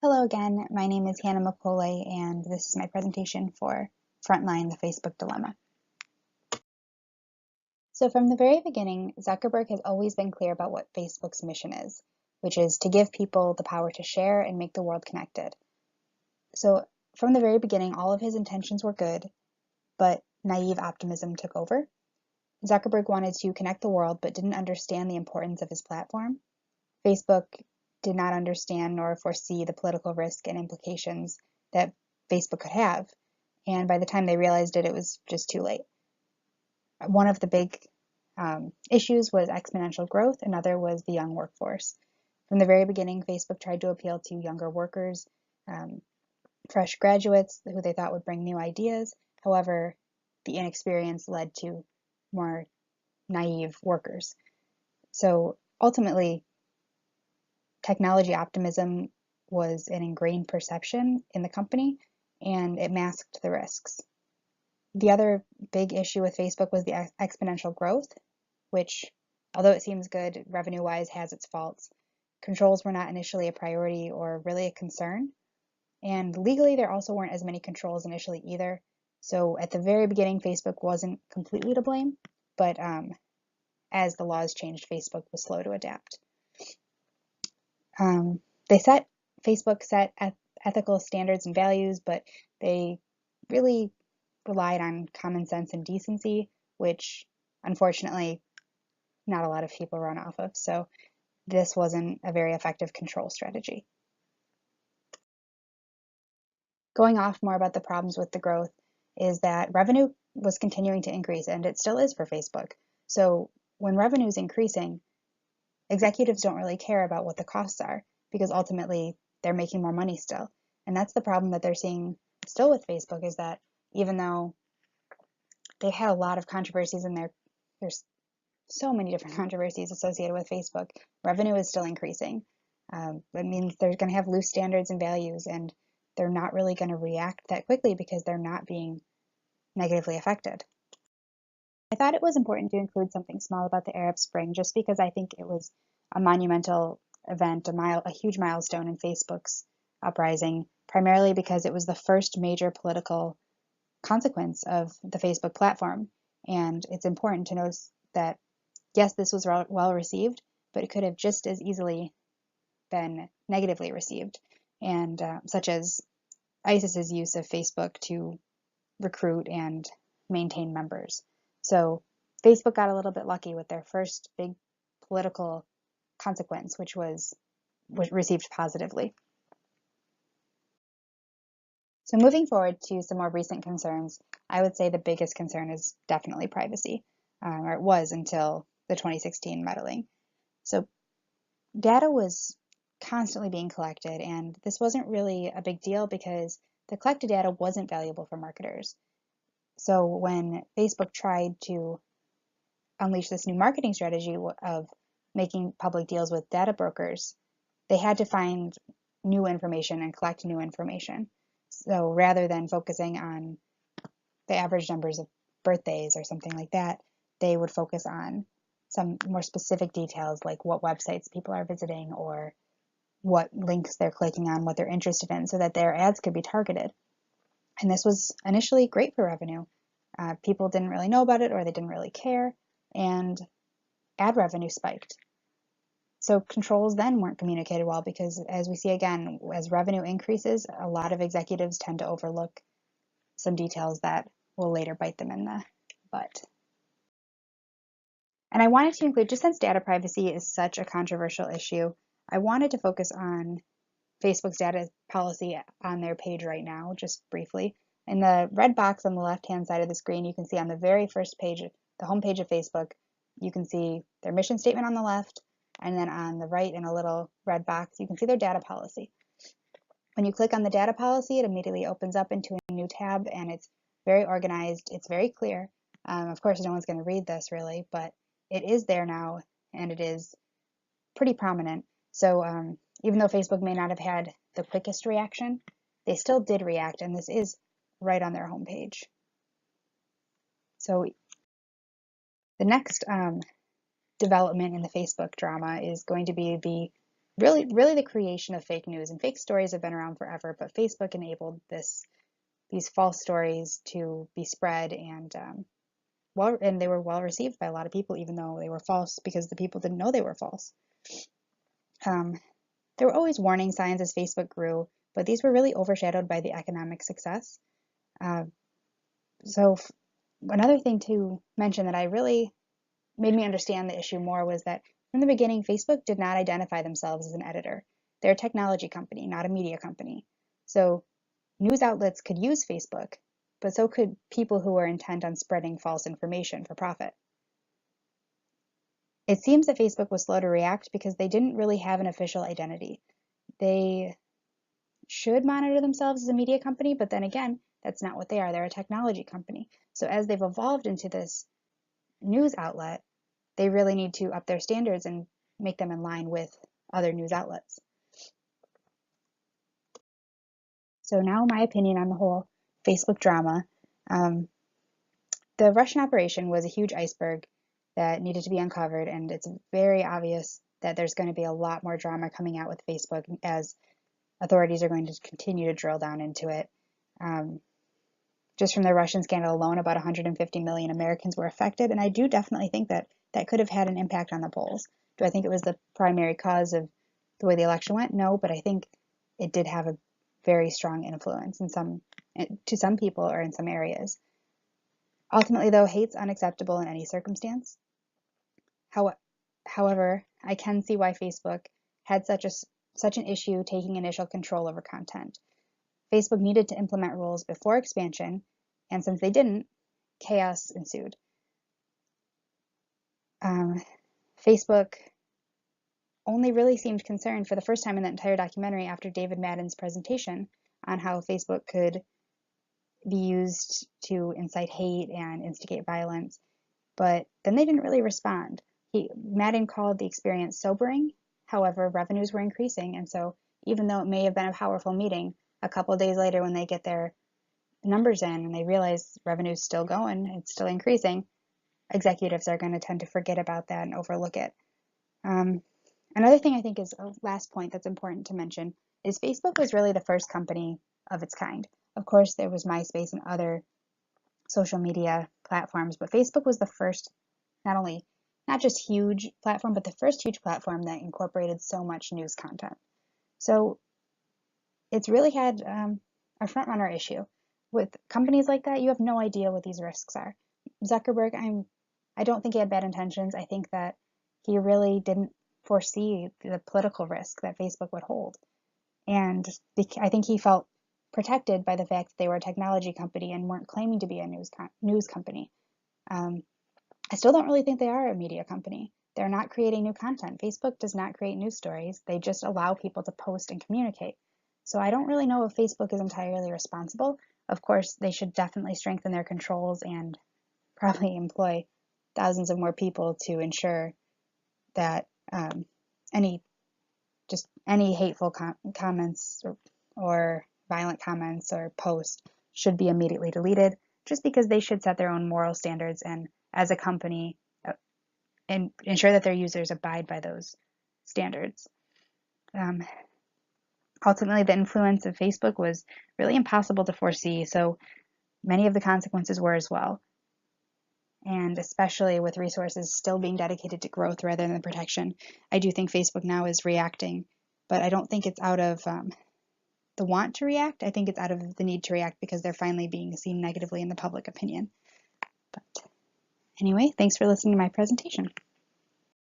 Hello again, my name is Hannah McCauley, and this is my presentation for Frontline, the Facebook Dilemma. So from the very beginning, Zuckerberg has always been clear about what Facebook's mission is, which is to give people the power to share and make the world connected. So from the very beginning, all of his intentions were good, but naive optimism took over. Zuckerberg wanted to connect the world, but didn't understand the importance of his platform. Facebook did not understand nor foresee the political risk and implications that Facebook could have. And by the time they realized it, it was just too late. One of the big issues was exponential growth. Another was the young workforce. From the very beginning, Facebook tried to appeal to younger workers, fresh graduates who they thought would bring new ideas. However, the inexperience led to more naive workers. So ultimately, technology optimism was an ingrained perception in the company, and it masked the risks. The other big issue with Facebook was the exponential growth, which, although it seems good revenue-wise, has its faults. Controls were not initially a priority or really a concern, and legally there also weren't as many controls initially either. So at the very beginning, Facebook wasn't completely to blame, but as the laws changed, Facebook was slow to adapt. Facebook set ethical standards and values, but they really relied on common sense and decency, which unfortunately not a lot of people run off of. So this wasn't a very effective control strategy. Going off more about the problems with the growth is that revenue was continuing to increase, and it still is for Facebook. So when revenue is increasing, executives don't really care about what the costs are because ultimately they're making more money still. And that's the problem that they're seeing still with Facebook, is that even though they've had a lot of controversies in there's so many different controversies associated with Facebook, revenue is still increasing. It means they're going to have loose standards and values, and they're not really going to react that quickly because they're not being negatively affected. I thought it was important to include something small about the Arab Spring just because I think it was a monumental event, a huge milestone in Facebook's uprising, primarily because it was the first major political consequence of the Facebook platform. And it's important to notice that, yes, this was well received, but it could have just as easily been negatively received, and such as ISIS's use of Facebook to recruit and maintain members. So Facebook got a little bit lucky with their first big political consequence, which was received positively. So moving forward to some more recent concerns, I would say the biggest concern is definitely privacy, or it was until the 2016 meddling. So data was constantly being collected, and this wasn't really a big deal because the collected data wasn't valuable for marketers. So when Facebook tried to unleash this new marketing strategy of making public deals with data brokers, they had to find new information and collect new information. So rather than focusing on the average numbers of birthdays or something like that, they would focus on some more specific details like what websites people are visiting or what links they're clicking on, what they're interested in, so that their ads could be targeted. And this was initially great for revenue. People didn't really know about it or they didn't really care, and ad revenue spiked. So controls then weren't communicated well because, as we see again, as revenue increases, a lot of executives tend to overlook some details that will later bite them in the butt. And I wanted to include, just since data privacy is such a controversial issue, I wanted to focus on Facebook's data policy on their page right now, just briefly. In the red box on the left-hand side of the screen, you can see on the very first page, the home page of Facebook, you can see their mission statement on the left, and then on the right in a little red box, you can see their data policy. When you click on the data policy, it immediately opens up into a new tab, and it's very organized, it's very clear. Of course, no one's going to read this really, but it is there now, and it is pretty prominent. So even though Facebook may not have had the quickest reaction, they still did react, and this is right on their homepage. So the next development in the Facebook drama is going to be the really the creation of fake news. And fake stories have been around forever, but Facebook enabled these false stories to be spread, and they were well received by a lot of people, even though they were false, because the people didn't know they were false. There were always warning signs as Facebook grew, but these were really overshadowed by the economic success. So another thing to mention that I really made me understand the issue more was that from the beginning, Facebook did not identify themselves as an editor. They're a technology company, not a media company. So news outlets could use Facebook, but so could people who were intent on spreading false information for profit. It seems that Facebook was slow to react because they didn't really have an official identity. They should monitor themselves as a media company, but then again, that's not what they are. They're a technology company. So as they've evolved into this news outlet, they really need to up their standards and make them in line with other news outlets. So now my opinion on the whole Facebook drama. The Russian operation was a huge iceberg that needed to be uncovered, and it's very obvious that there's going to be a lot more drama coming out with Facebook as authorities are going to continue to drill down into it. Just from the Russian scandal alone, about 150 million Americans were affected, and I do definitely think that that could have had an impact on the polls. Do I think it was the primary cause of the way the election went? No, but I think it did have a very strong influence to some people or in some areas. Ultimately, though, hate's unacceptable in any circumstance. However, I can see why Facebook had such an issue taking initial control over content. Facebook needed to implement rules before expansion, and since they didn't, chaos ensued. Facebook only really seemed concerned for the first time in the entire documentary after David Madden's presentation on how Facebook could be used to incite hate and instigate violence, but then they didn't really respond. Madden called the experience sobering. However, revenues were increasing, and so even though it may have been a powerful meeting, a couple of days later when they get their numbers in and they realize revenue's still going, it's still increasing, executives are going to tend to forget about that and overlook it. Another thing I think is a last point that's important to mention is Facebook was really the first company of its kind. Of course, there was MySpace and other social media platforms, but Facebook was the first, not just huge platform, but the first huge platform that incorporated so much news content. So it's really had a front runner issue. With companies like that, you have no idea what these risks are. Zuckerberg, I don't think he had bad intentions. I think that he really didn't foresee the political risk that Facebook would hold. And I think he felt protected by the fact that they were a technology company and weren't claiming to be a news company. I still don't really think they are a media company. They're not creating new content. Facebook does not create news stories. They just allow people to post and communicate. So I don't really know if Facebook is entirely responsible. Of course, they should definitely strengthen their controls and probably employ thousands of more people to ensure that any hateful comments or violent comments or posts should be immediately deleted, just because they should set their own moral standards and, as a company, and ensure that their users abide by those standards. Ultimately, the influence of Facebook was really impossible to foresee, so many of the consequences were as well. And especially with resources still being dedicated to growth rather than protection, I do think Facebook now is reacting, but I don't think it's out of the want to react. I think it's out of the need to react because they're finally being seen negatively in the public opinion. But anyway, thanks for listening to my presentation.